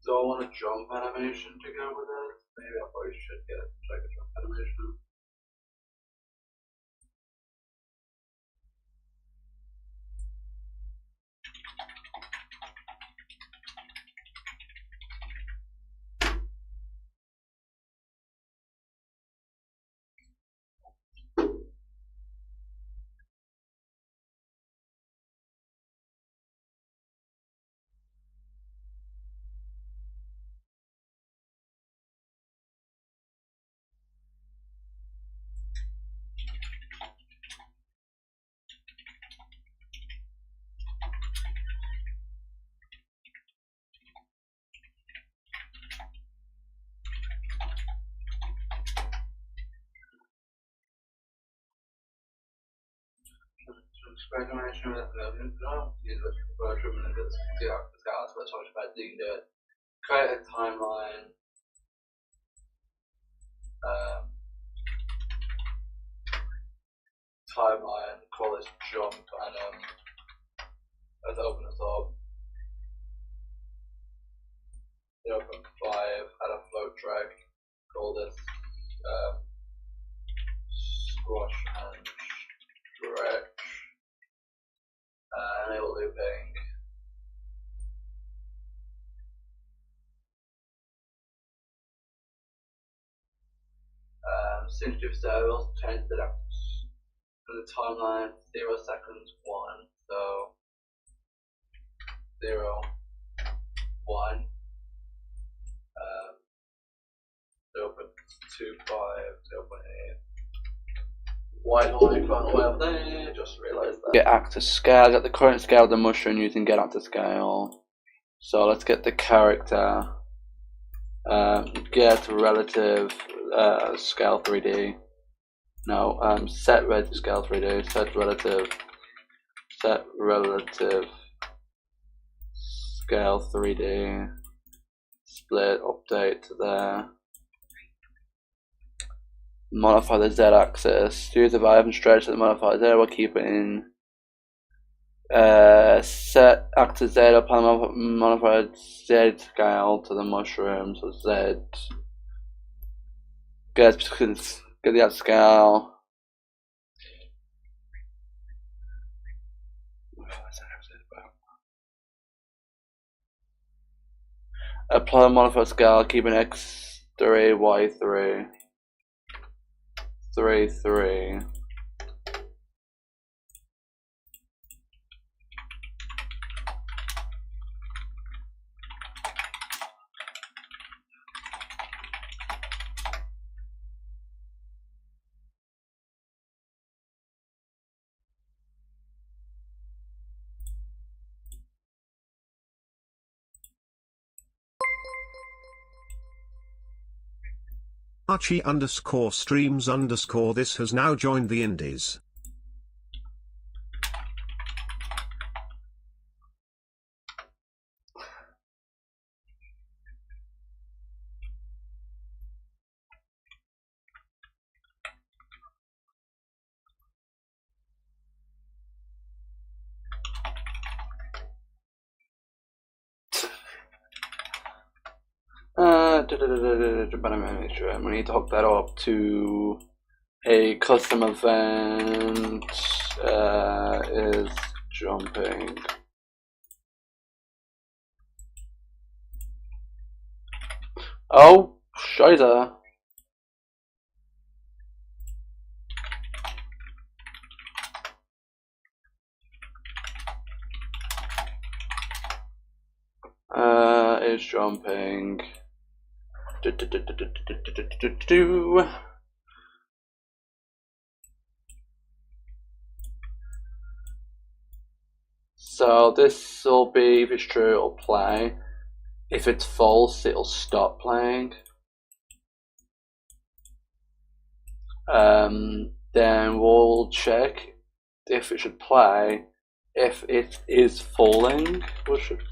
Do I want a jump animation to go with it? Maybe I probably should get like a jump animation. Expect animation with the version of the scales, but so much about doing the create a timeline. Timeline, call this jump, and let's open this up. Open 5, add a float track, call this squash and stretch, enable looping. Sensitive cells, change the left. And the timeline 0 seconds 1, so 0, 1, 0.25, 0.8. White line final way up there, just realised that. Get actor scale, get the current scale of the mushroom using get actor scale. So let's get the character. Get relative scale 3D. No, set relative scale 3D. Set relative scale 3D. Split, update to there. Modify the Z axis. Use the vibe and stretch the modifier there. We'll keep it in. Set actor Z upon modified Z scale to the mushroom. So Z. Get the scale. Apply the modifier scale, keeping X3, Y3, 3, 3. Archie_streams_ this has now joined the indies. We need to hook that up to a custom event is jumping. Oh, scheiße. Is jumping. So this will be, if it's true, it'll play. If it's false, it'll stop playing. Then we'll check if it should play. If it is falling, we should.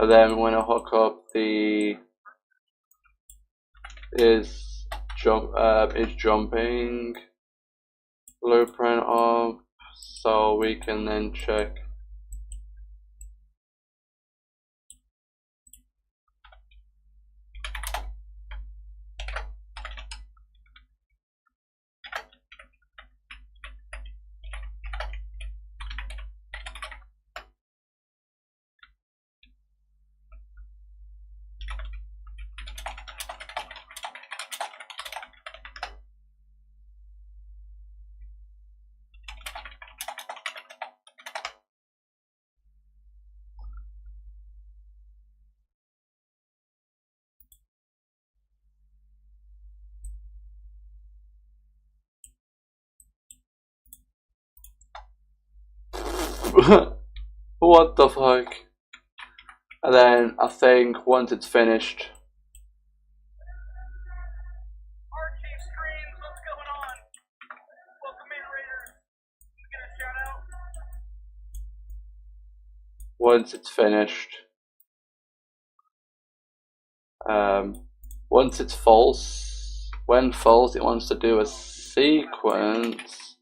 And then we're gonna hook up the is jumping blueprint up, so we can then check. What the fuck? And then I think once it's finished, once it's finished, once it's false, when false, it wants to do a sequence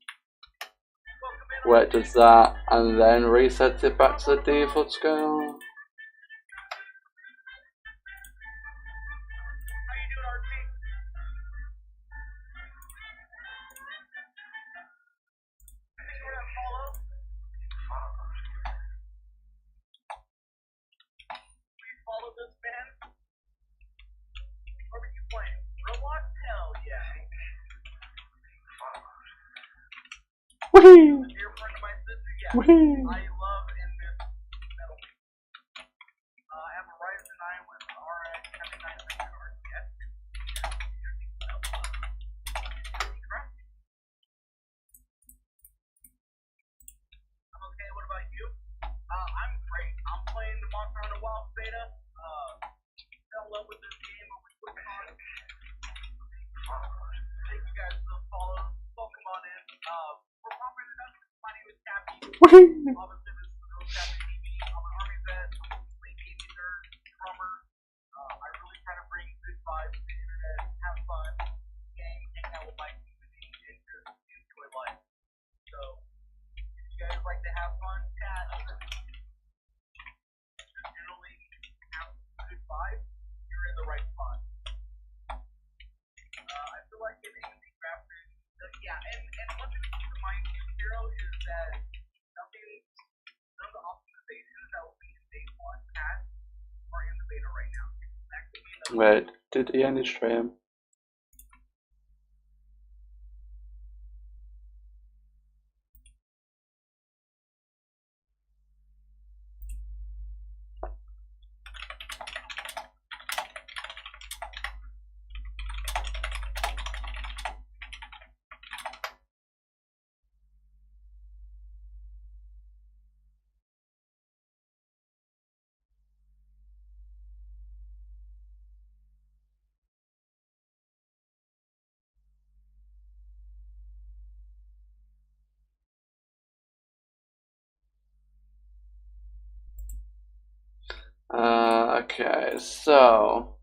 where it does that and then resets it back to the default scale. Woohoo! Woohoo! Woohoo! Wait, did he end his stream? Okay, so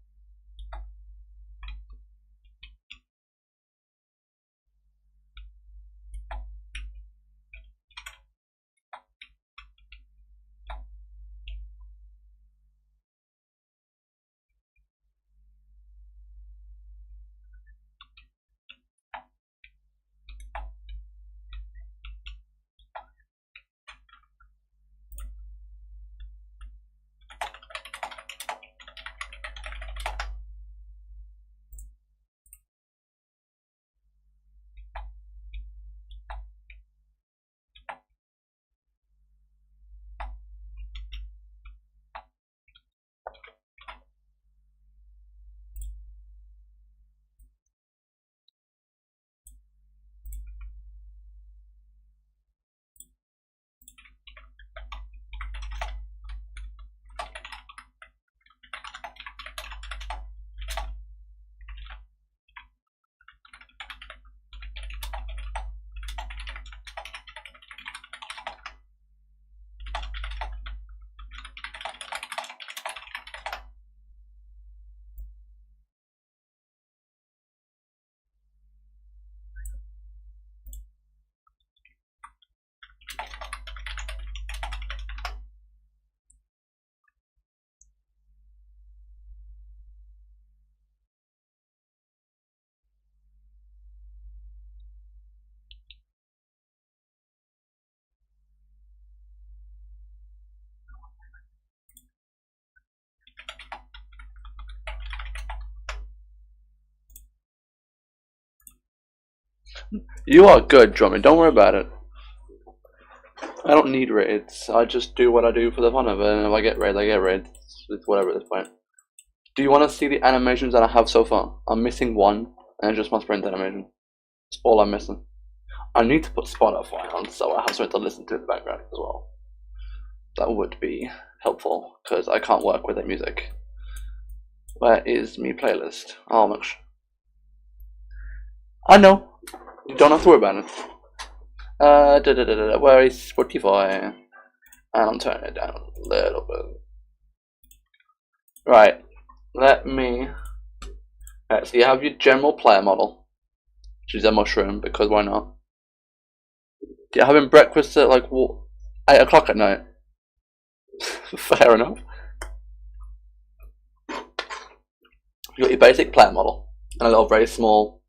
You are good, drumming. Don't worry about it. I don't need raids. I just do what I do for the fun of it, and if I get raids, I get raids. It's whatever at this point. Do you want to see the animations that I have so far? I'm missing one, and it's just my sprint animation. That's all I'm missing. I need to put Spotify on, so I have something to listen to in the background as well. That would be helpful, because I can't work with the music. Where is me playlist? Oh, make sure. I know. You don't have to worry about it. Where is Spotify? And I'm turning it down a little bit. Right. Let me. Alright, so you have your general player model, which is a mushroom, because why not? You're having breakfast at like 8 o'clock at night. Fair enough. You got your basic player model and a little very small,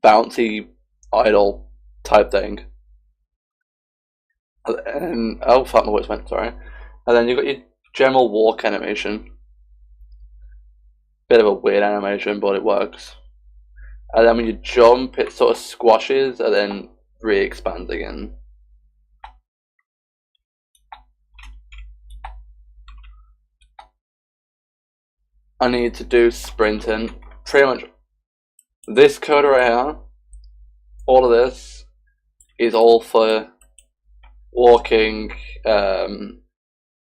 bouncy idle type thing. And oh fuck, my voice went. Sorry. And then you got your general walk animation. Bit of a weird animation, but it works. And then when you jump, it sort of squashes and then re-expands again. I need to do sprinting. Pretty much this code right here, all of this is all for walking,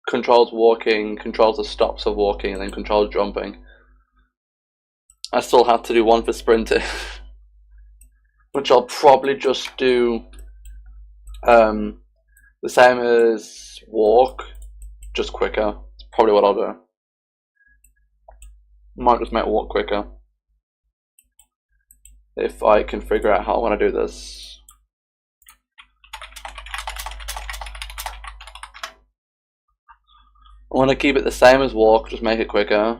controls walking, controls the stops of walking, and then controls jumping. I still have to do one for sprinting, which I'll probably just do the same as walk, just quicker. It's probably what I'll do. Might just make walk quicker if I can figure out how I want to do this. I want to keep it the same as walk, just make it quicker.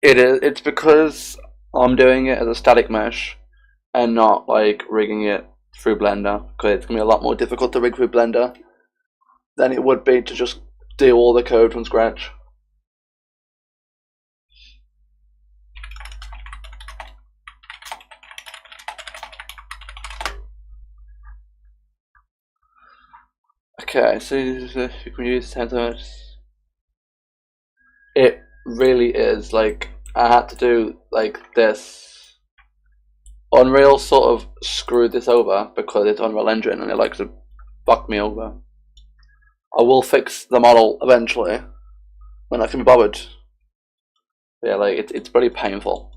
It's because I'm doing it as a static mesh and not like rigging it through Blender, because it's going to be a lot more difficult to rig through Blender than it would be to just do all the code from scratch. Okay, so you can use sentiment. It really is like I had to do like this. Unreal sort of screwed this over because it's Unreal Engine and it likes to fuck me over. I will fix the model eventually when I can be bothered. Yeah, like it's pretty painful.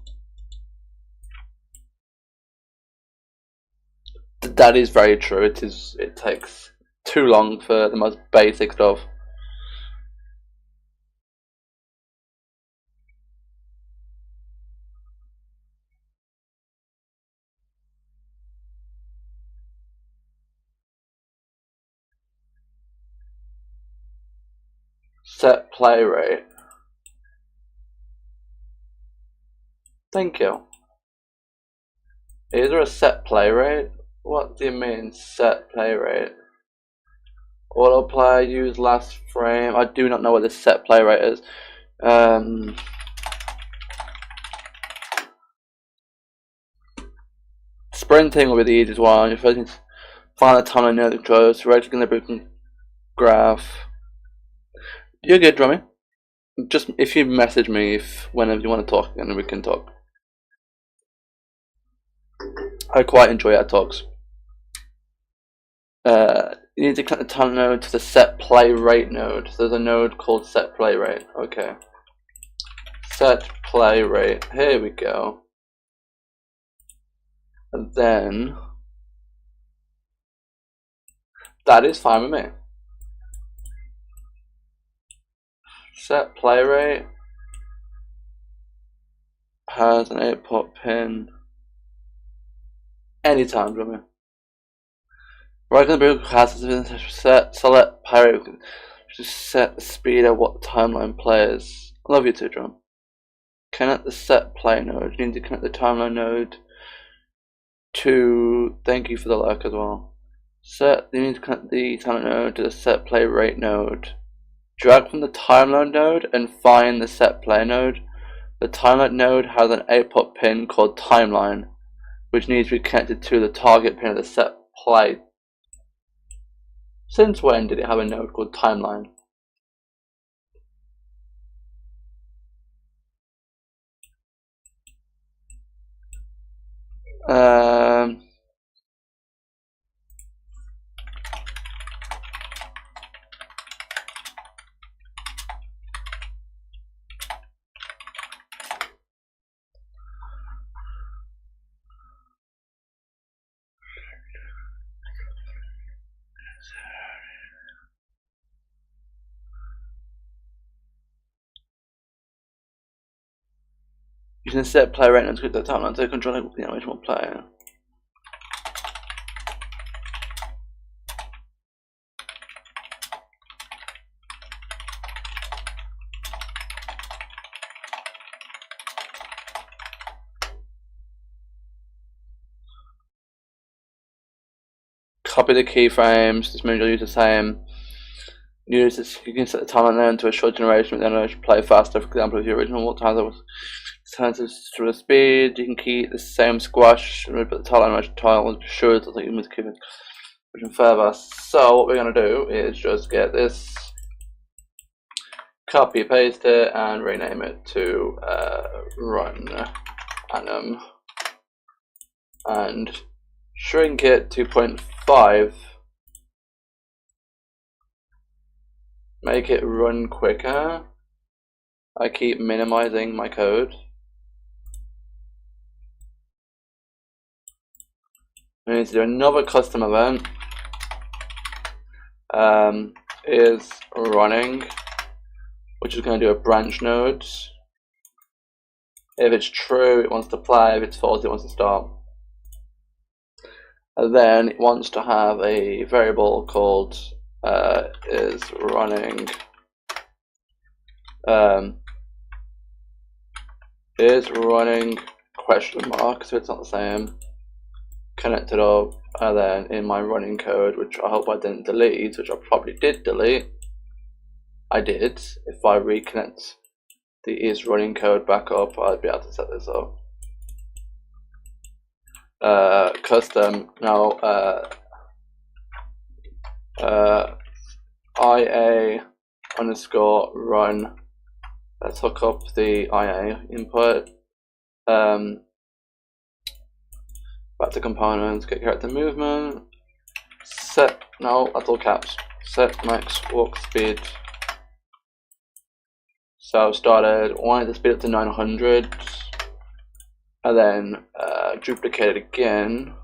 That is very true. It takes too long for the most basic stuff. Set play rate. Thank you. Is there a set play rate? What do you mean set play rate? Autoplay, use last frame. I do not know what this set play rate is. Sprinting will be the easiest one. You first need to find the time I know the controls, right in the broken graph. You're good, Drummy. Just if you message me whenever you want to talk, and we can talk. I quite enjoy our talks. You need to connect the time node to the set play rate node. So there's a node called set play rate. Okay. Set play rate. Here we go. And then that is fine with me. Set play rate has an 8-port pin. Anytime, Drummy. Right on the book has set select play rate. Just set the speed at what timeline plays. I love you too, Drum. Connect the set play node. You need to connect the timeline node to. Thank you for the like as well. You need to connect the timeline node to the set play rate node Drag from the timeline node and find the set play node. The timeline node has an output pin called timeline, which needs to be connected to the target pin of the set play. Since when did it have a node called timeline? Using a set play right now to click the timeline to control the original player. Copy the keyframes. This means you'll use the same. You can set the timeline there into a short generation, but then it'll play faster. For example, if your original timer was turns to the speed, you can keep the same squash, but the timeline tile will be sure that you must keep it pushing further. So what we're gonna do is just get this, copy paste it, and rename it to run anim, and shrink it 2.5. Make it run quicker. I keep minimizing my code. We need to do another custom event. Is running, which is going to do a branch node. If it's true, it wants to play. If it's false, it wants to stop. And then it wants to have a variable called is running question mark, so it's not the same, connected up, and then in my running code, which I hope I didn't delete, which I probably did delete, I did. If I reconnect the is running code back up, I'd be able to set this up. Custom now IA underscore run. Let's hook up the IA input. Back to components, get character movement. Set, no, that's all caps. Set max walk speed. So I started, wanted to speed up to 900. And then duplicate it again.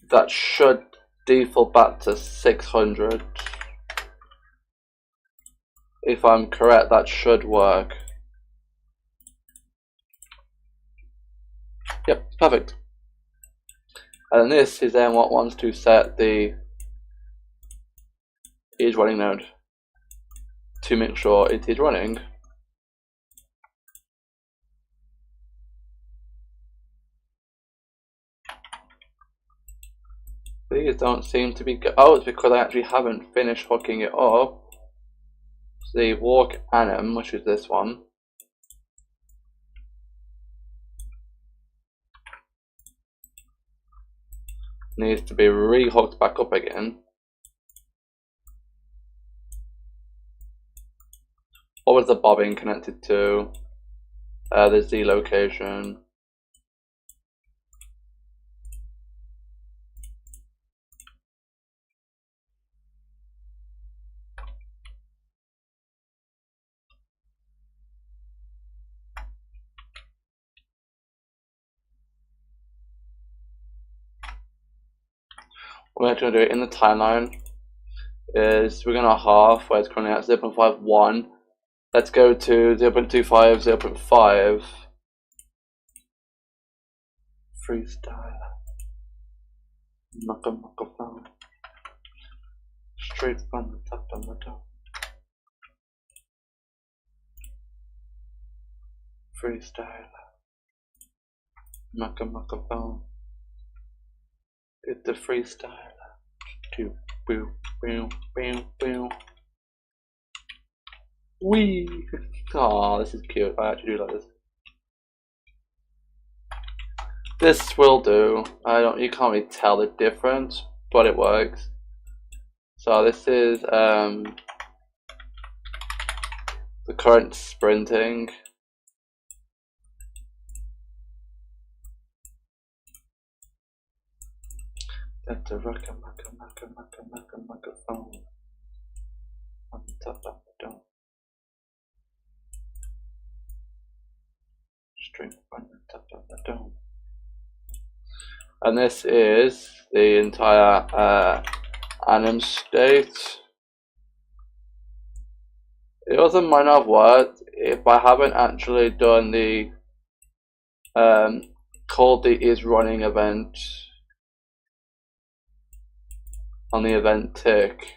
That should default back to 600. If I'm correct, that should work. Yep, perfect. And this is then what wants to set the is running node to make sure it is running. These don't seem to be oh, it's because I actually haven't finished hooking it up. So the walk anim, which is this one, needs to be re-hooked back up again. What was the bobbin connected to? The Z location. What we're going to do in the timeline is we're going to half where it's currently at 0.51. Let's go to 0.25, 0.5. Freestyle. Microphone. Straight from the top of the top. Freestyle. Microphone. Get the freestyle. Do boo boo boo boo. Wee. Oh, this is cute. I actually do like this. This will do. You can't really tell the difference, but it works. So this is the current sprinting. That's a microphone on top of the dome. String on the top of the dome. And this is the entire anim state. It also might not have worked if I haven't actually done the called the is running event on the event tick.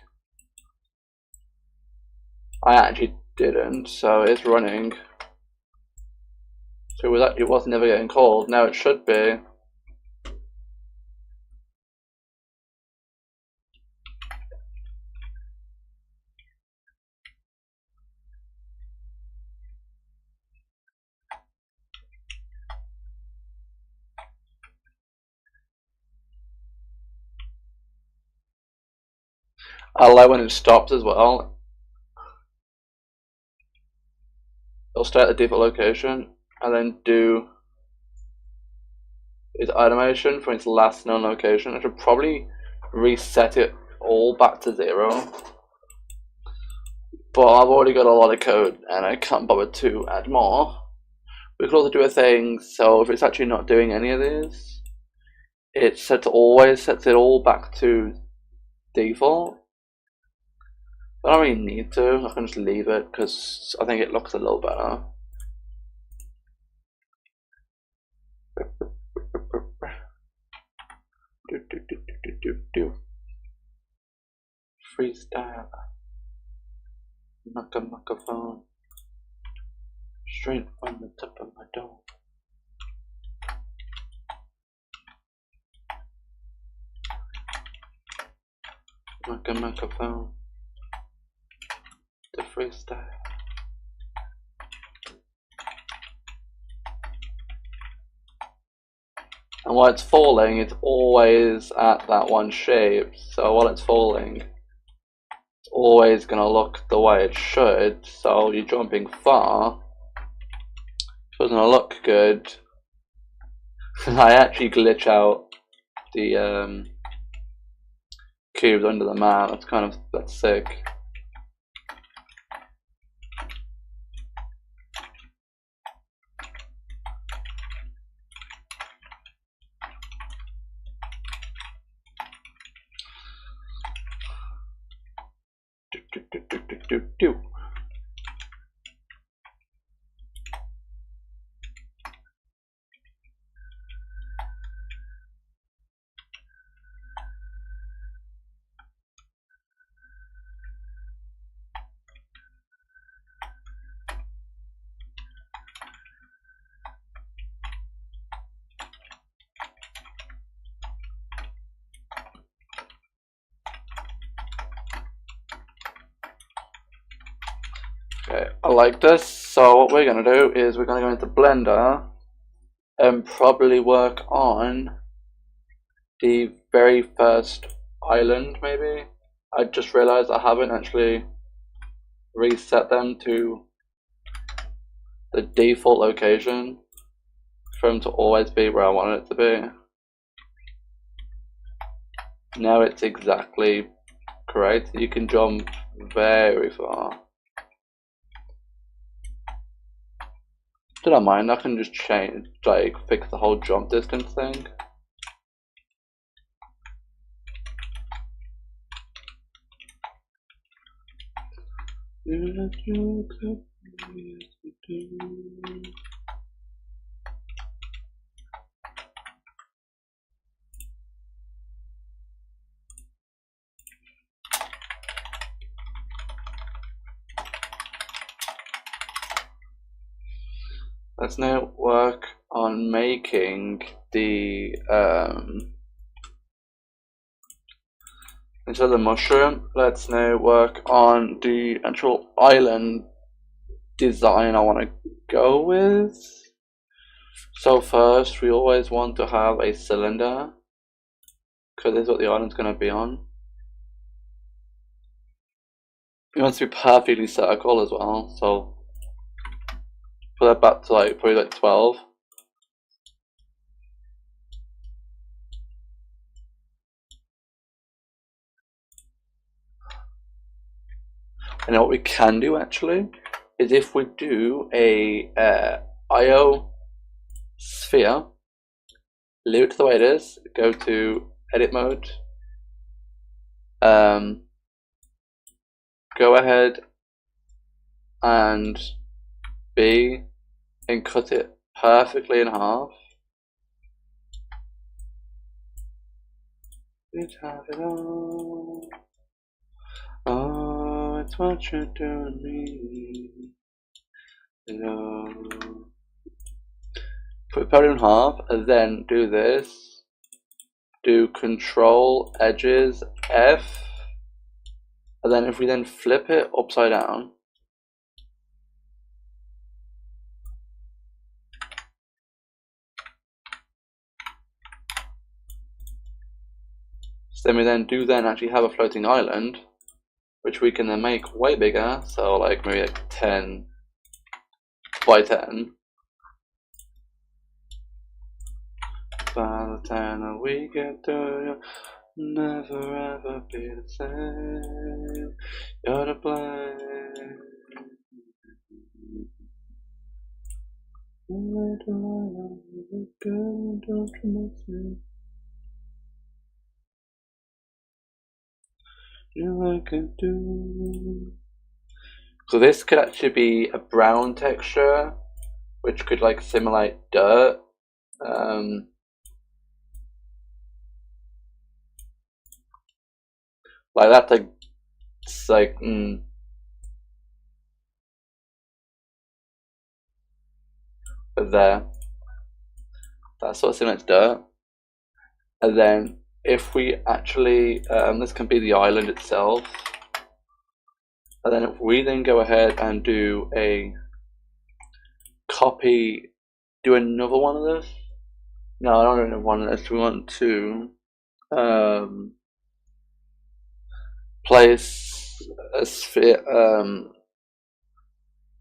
I actually didn't, so it's running. So it was never getting called. Now it should be. I like when it stops as well. It'll stay at the default location and then do its animation from its last known location. I should probably reset it all back to 0. But I've already got a lot of code and I can't bother to add more. We could also do a thing, so if it's actually not doing any of these, it always sets it all back to default. But I don't really need to. I can just leave it because I think it looks a little better. Freestyle. Microphone. Straight on the top of my dome. Microphone. The freestyle. And while it's falling, it's always at that one shape. So while it's falling, it's always going to look the way it should. So you're jumping far. It doesn't look good. I actually glitch out the cubes under the map. That's sick. Do. Okay, I like this. So what we're going to do is we're going to go into Blender and probably work on the very first island, maybe. I just realized I haven't actually reset them to the default location for them to always be where I want it to be. Now it's exactly correct. You can jump very far. I don't mind, I can just change, fix the whole jump distance thing. Let's now work on making the Instead of the mushroom, let's now work on the actual island design I want to go with. So first, we always want to have a cylinder, because this is what the island's going to be on. It wants to be perfectly circle as well, so put that back to like probably like 12. And what we can do actually is if we do a IO sphere, leave it to the way it is, go to edit mode, go ahead and B and cut it perfectly in half. Let's have it all. Oh, it's what you're doing me. Hello. Put it in half and then do this. Do Control Edges F. And then if we then flip it upside down, so then we then do actually have a floating island, which we can then make way bigger, so like maybe like 10 by 10. By the time that we get through, you'll never ever be the same. You're to blame. Don't you miss me? You I can do. So this could actually be a brown texture, which could like simulate dirt. Like that, like it's like but there. That sort of simulates dirt. And then if we actually this can be the island itself. And then if we then go ahead and do a copy, do another one of this. No, I don't want another one of this. We want to place a sphere.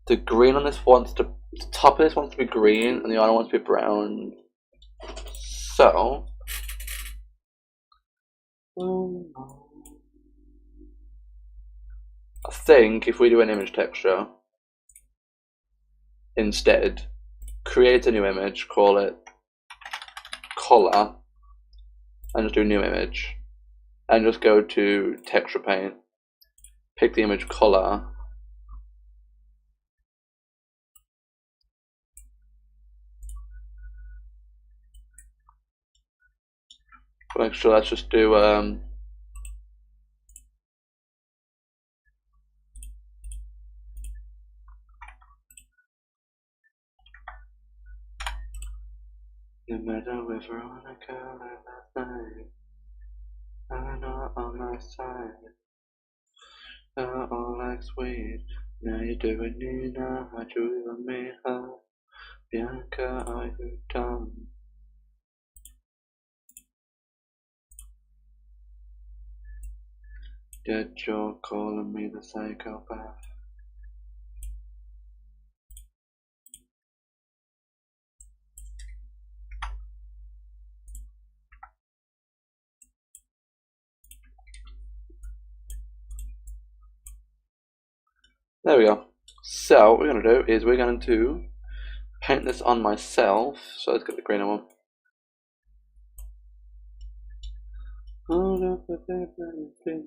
The green on this wants to, the top of this wants to be green, and the other wants to be brown. So, I think if we do an image texture instead, create a new image, call it color, and just do new image, and just go to texture paint, pick the image color, make sure let's just do no matter with Veronica last night, I'm not on my side. All like sweet. Now you're doing Nina, how'd you even meet her? Bianca, are you done? Dead Joe calling me the psychopath. There we go. So what we're going to do is we're going to paint this on myself. So let's get the greener one. Hold up the paper and finish.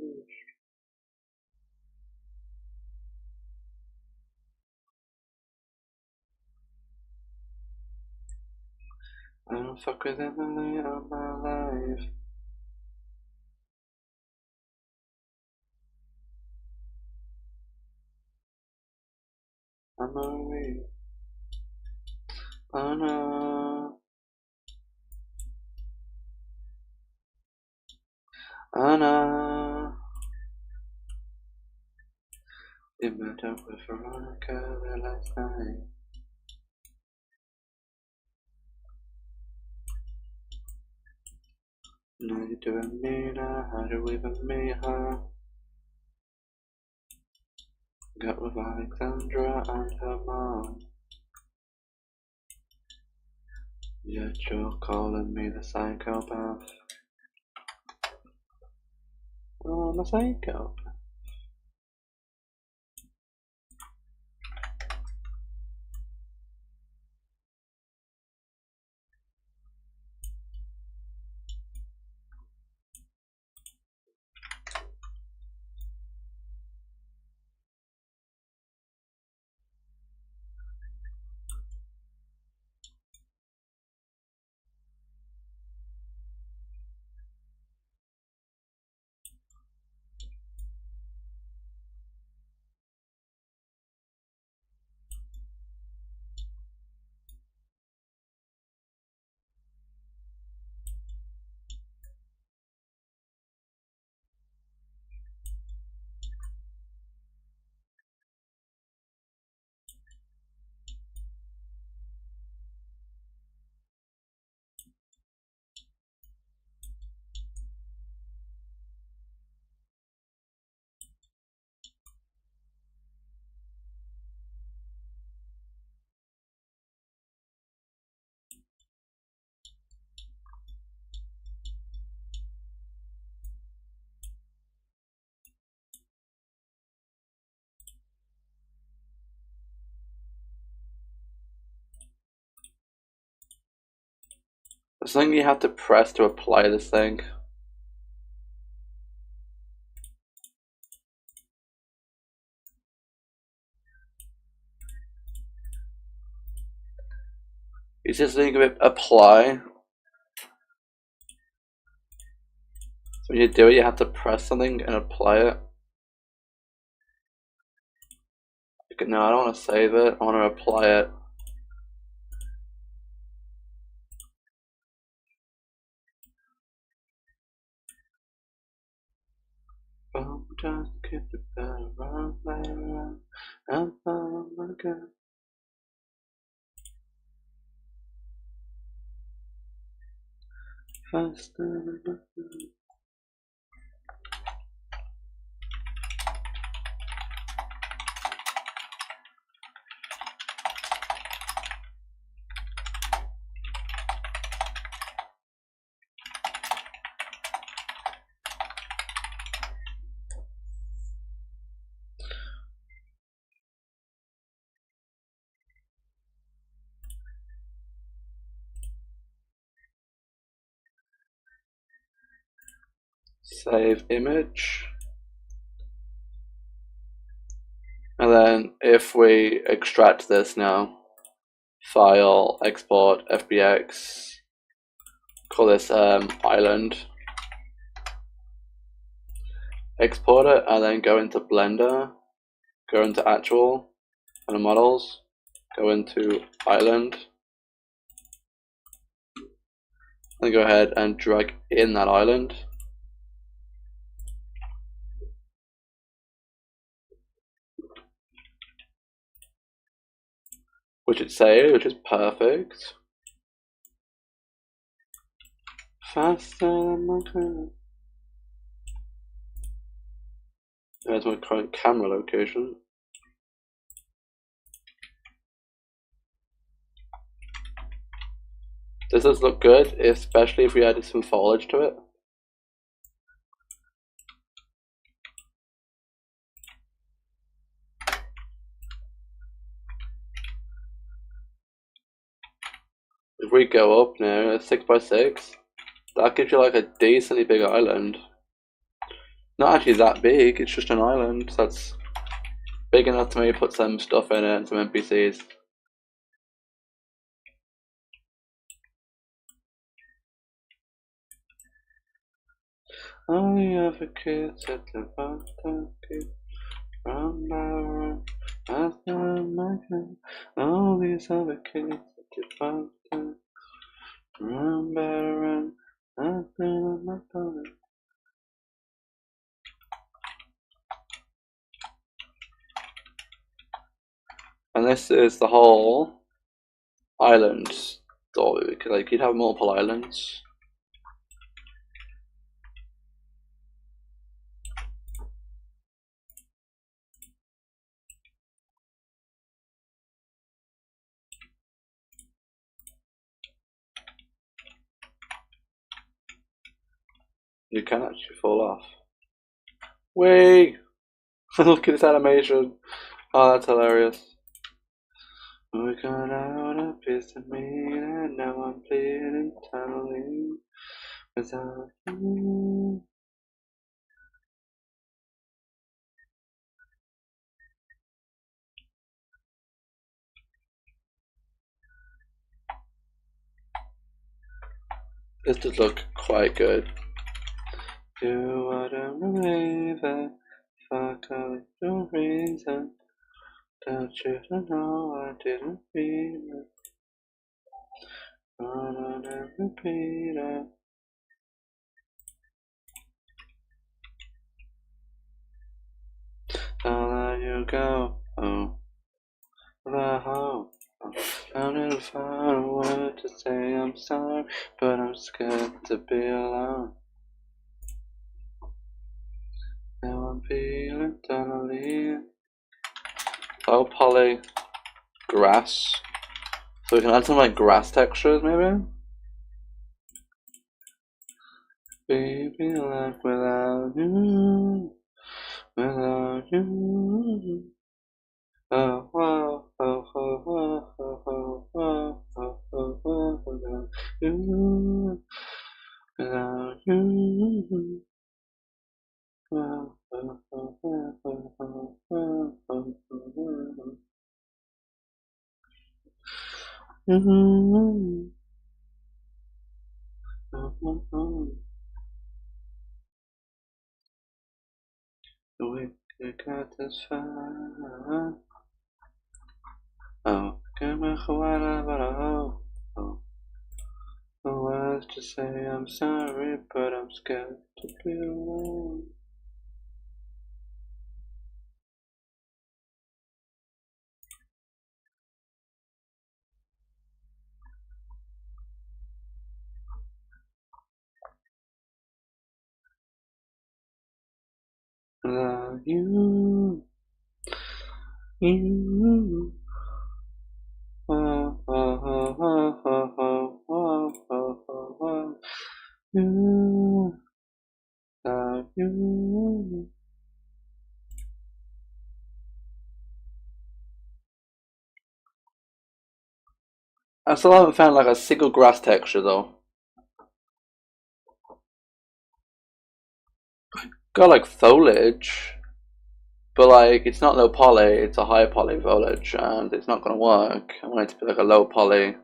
I don't fuck with Emily on my life. I'm a weak. Oh no. Oh no. You met up with Veronica there last night. Now you're doing me now, how do we even meet her? Got with Alexandra and her mom. Yet you're calling me the psychopath. Oh, I'm a psychopath. There's something you have to press to apply this thing. You just think of it, apply. So when you do it, you have to press something and apply it. No, I don't want to save it, I want to apply it. Just keep it better around, and again. Faster. Save image. And then if we extract this now, file, export, FBX, call this island, export it, and then go into Blender, go into actual, and models, go into island, and go ahead and drag in that island. Which it saves, which is perfect. Faster than my current. There's my current camera location. This does look good, especially if we added some foliage to it. If we go up now, 6x6, that gives you like a decently big island. Not actually that big, it's just an island that's big enough to maybe put some stuff in it and some NPCs. All the other kids at the bottom keep run by run, after my gun. All these other kids at the bottom run by run, after my gun. this is the whole island story. Like you'd have multiple islands. You can actually fall off. Wait! Look at this animation. Oh, that's hilarious. We got out a piece of meat and now I'm bleeding tunneling without you. This does look quite good. You wouldn't believe it if I could no reason. Don't you know I didn't feel it. Run on and repeat it. Don't let you go. Oh, the hope. I'm trying to find a word to say I'm sorry, but I'm scared to be alone. Now I'm feeling tunnely. Oh, poly grass. So we can add some like grass textures, maybe. Baby, life without you, without you. Oh, oh, oh, oh, oh, oh, oh, oh, oh, oh, oh, without you, without you. Oh, oh, oh, oh, oh, oh, oh, oh, oh. We got this far. Oh, give me oh. The words to say I'm sorry, but I'm scared to be alone. Without you, you. Oh, oh, oh, oh, oh, oh, oh, oh, oh. You, without you. I still haven't found like a single grass texture though. Got like foliage, but like it's not low poly, it's a high poly foliage, and it's not gonna work. I want it to be like a low poly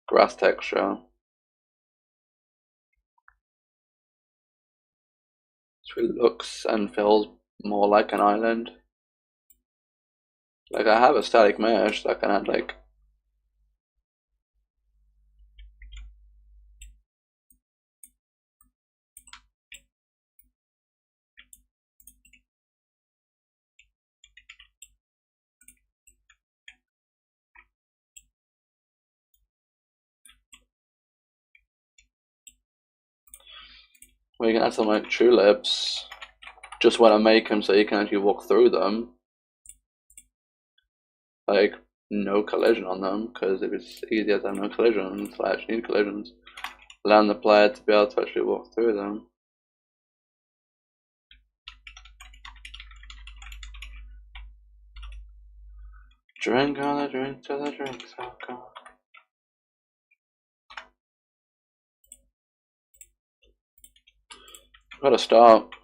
grass texture. So it looks and feels more like an island. Like I have a static mesh that can add like we can add some like tulips just when I make them so you can actually walk through them. Like no collision on them, because if it's easier to have no collisions, I actually need collisions. Allowing the player to be able to actually walk through them. Drink all the drinks till the drinks are gone. Gotta start.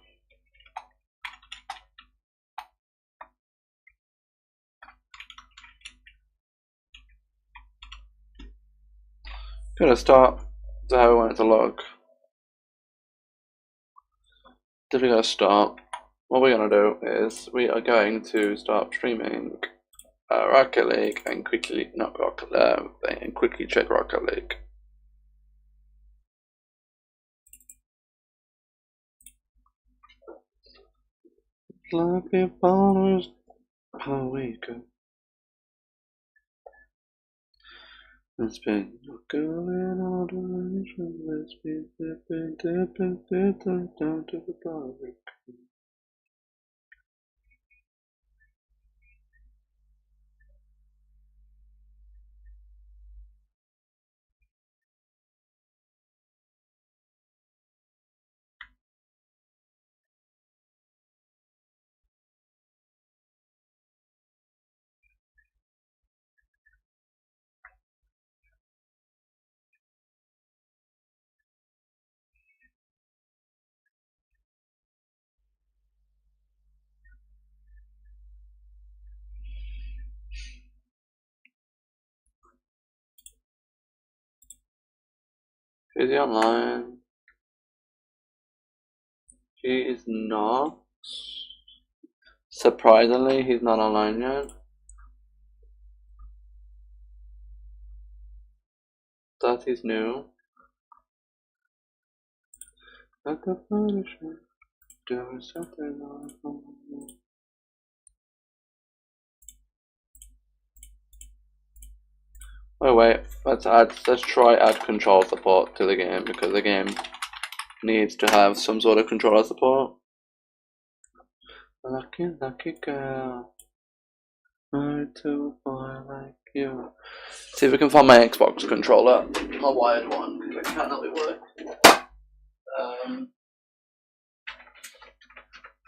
Gotta start to how I want it to look. Definitely gotta start. What we're gonna do is we are going to start streaming Rocket League and quickly not Rocket and quickly check Rocket League. Like a bonus per week. Let's be going all the way. Let's be dipping down to the barbecue. Is he online? He is not. Surprisingly, he's not online yet. That is new. At the Photoshop, doing something on. Oh wait, let's try add control support to the game because the game needs to have some sort of controller support. Lucky, lucky girl. Married to a boy like you. See if we can find my Xbox controller. My wired one, because I cannot work.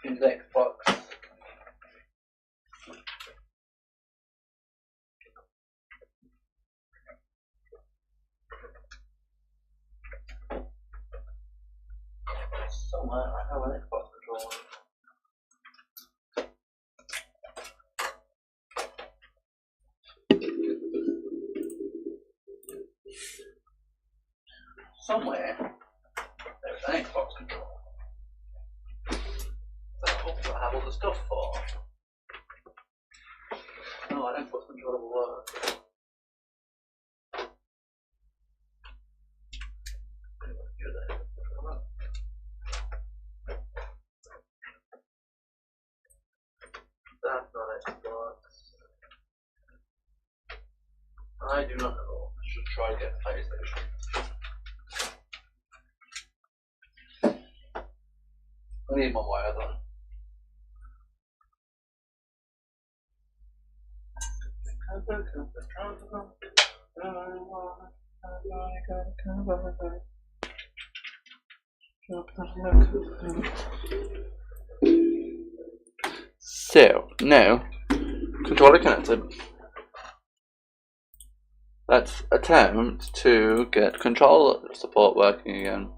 Use Xbox. Somewhere I have an Xbox controller. Somewhere there's an Xbox controller. That's what I have all the stuff for. No, an Xbox controller will work. That's not Xbox. I do not know. I should try to get PlayStation. I need my wires on. So, now, controller connected. Let's attempt to get control support working again.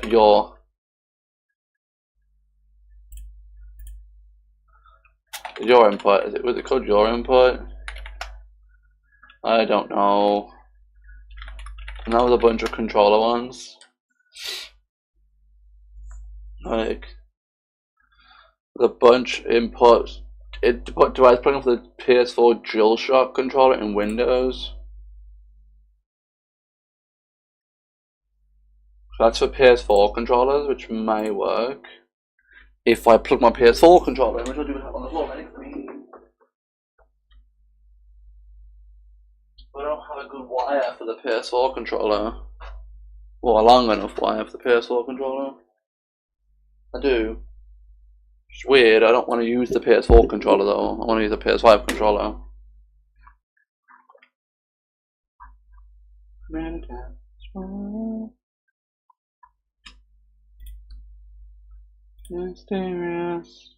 Your input, was it called your input? I don't know. And that was a bunch of controller ones. Like, the bunch inputs. Device plugging for the PS4 DualShock controller in Windows. That's for PS4 controllers, which may work. If I plug my PS4 controller in, which I do have on the floor next to me. But I don't have a good wire for the PS4 controller. Or a long enough wire for the PS4 controller. I do. It's weird, I don't want to use the PS4 controller though. I want to use the PS5 controller. Mysterious.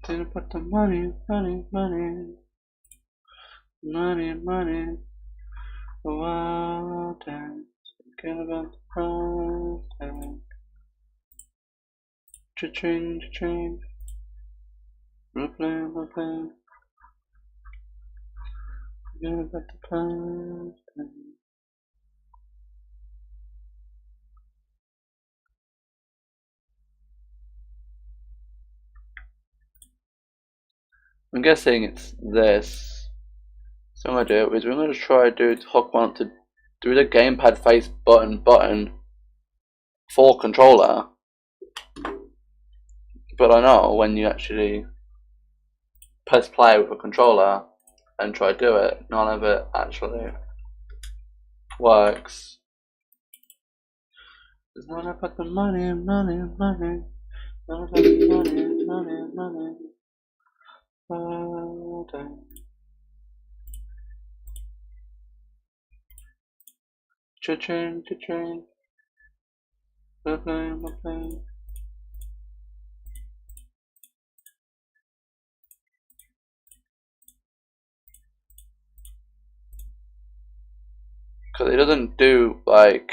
Didn't put the money. Oh, damn. Thinking about the price. Cha-ching. Replay. Forget about the price. I'm guessing it's this. So what I'm going to do is we're going to try to hook one to do the gamepad face button for controller, but I know when you actually press play with a controller and try to do it, none of it actually works. It's not about the money, money, money. Not about the money, money, money. Oh, damn. Cha-ching, cha-ching. We're playing. Because it doesn't do, like,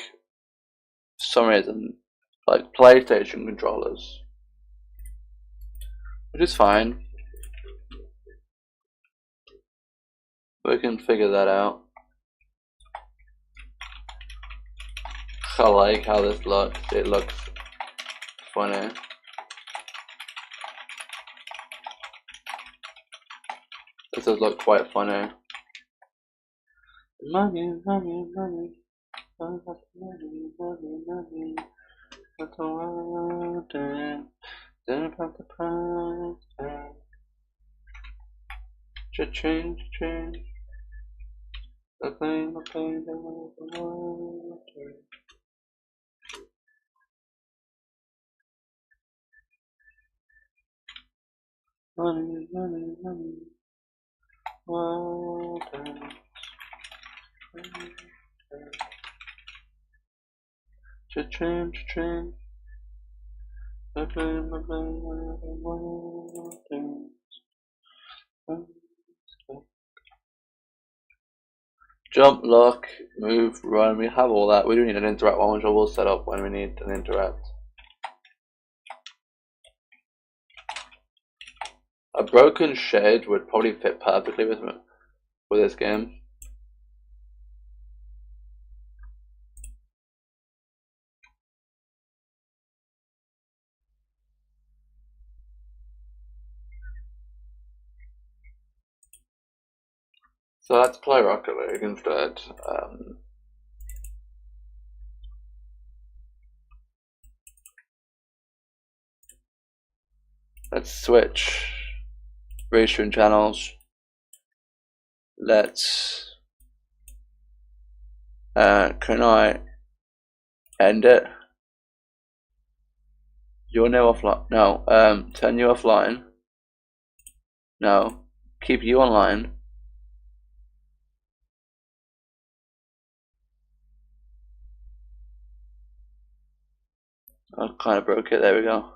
for some reason, like PlayStation controllers. Which is fine. We can figure that out. I like how this looks. It looks funny. This does look quite funny. Money, money, money. Money, money, money. That's all I want. Then about the price. Cha-ching, cha-ching. The thing, the water. Money, money, money. Water. Cha-ching, cha-ching. The thing, the water. Jump, lock, move, run. We have all that. We do need an interact one, which I will set up when we need an interact. A broken shed would probably fit perfectly with this game. So let's play Rocket League instead. Let's switch restream channels. Let's can I end it? You're now offline. No, turn you offline. No, keep you online. I kind of broke it. There we go.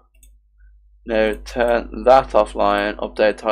Now turn that offline. Update